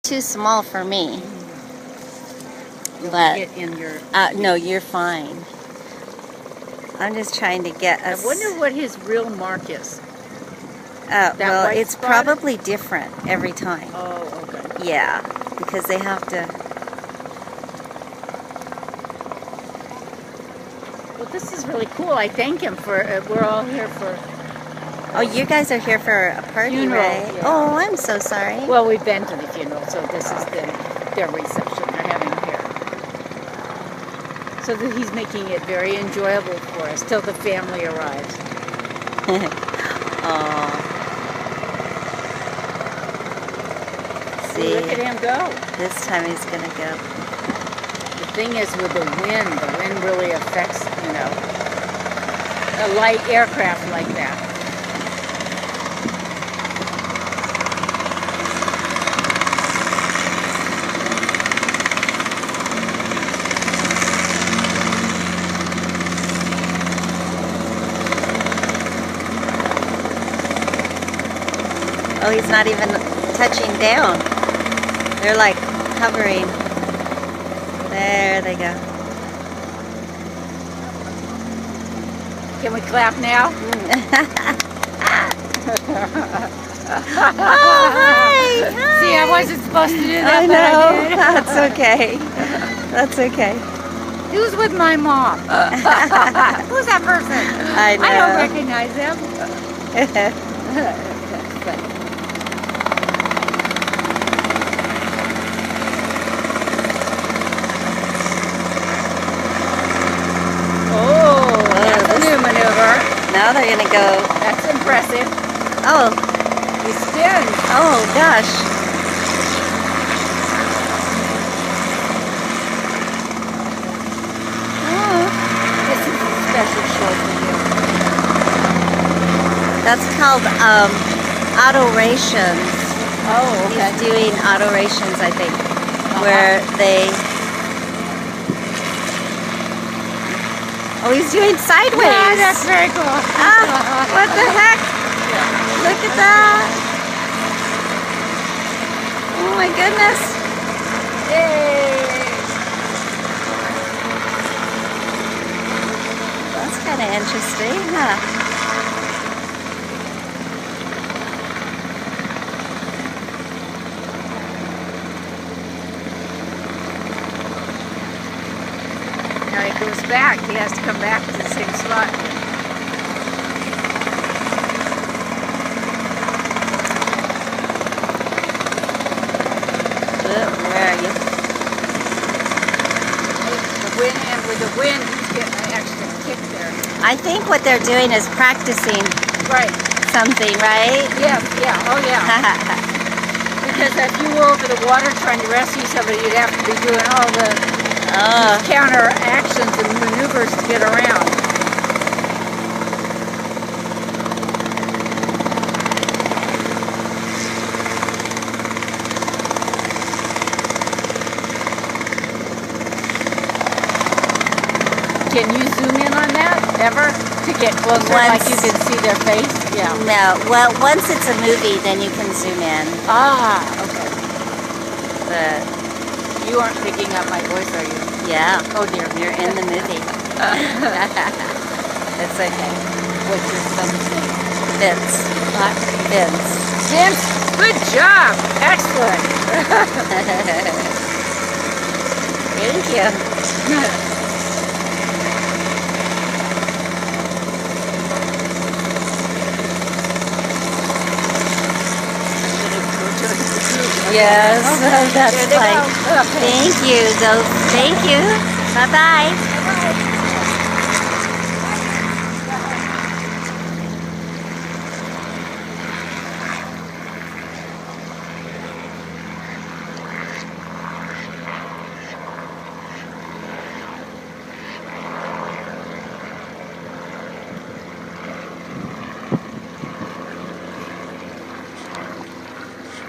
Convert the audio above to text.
too small for me. You'll But get in your... no, you're fine. I'm just trying to get us. I wonder what his real mark is. Well, white it's spot? probably different every time. Oh, okay. Yeah, because they have to. Well, this is really cool. I thank him for. We're all here for. Oh, you guys are here for a party, Funeral, right? yeah. Oh, I'm so sorry. Well, we've been to the funeral, so this is their reception they're having here. So that he's making it very enjoyable for us till the family arrives. Oh. See, Look at him go. This time he's gonna go. The thing is with the wind really affects, a light aircraft like that. Oh, he's not even touching down. They're like hovering. There they go. Can we clap now? Oh, hi! See, I wasn't supposed to do that, I but know. I did. That's okay. That's okay. He was with my mom. Who's that person? I know. I don't recognize him. Now they're gonna go. That's impressive. Oh. He spins. Oh gosh. Oh. This is a special show for you. That's called autorations. Oh, okay. He's doing autorations, I think, where they. Oh, he's doing sideways. Yeah, that's very cool. What the heck? Look at that. Oh my goodness. Yay. That's kind of interesting, huh? Now he goes back. He has to come back to the same spot. Where are you? With the wind, he's getting an extra kick there. I think what they're doing is practicing Right. something, right? Yeah, oh yeah. Because if you were over the water trying to rescue somebody, you'd have to be doing all the counter actions and maneuvers to get around. Can you zoom in on that ever to get closer, like you can see their face? Yeah. No. Well, once it's a movie, then you can zoom in. Ah, okay. But You aren't picking up my voice, are you? yeah, Oh dear. you're in the movie. It's okay. What's your son's name? Vince. Vince. Vince, good job. Excellent. Thank you. Yes, that's There they like. go. Okay. Thank you. Thank you. Bye bye.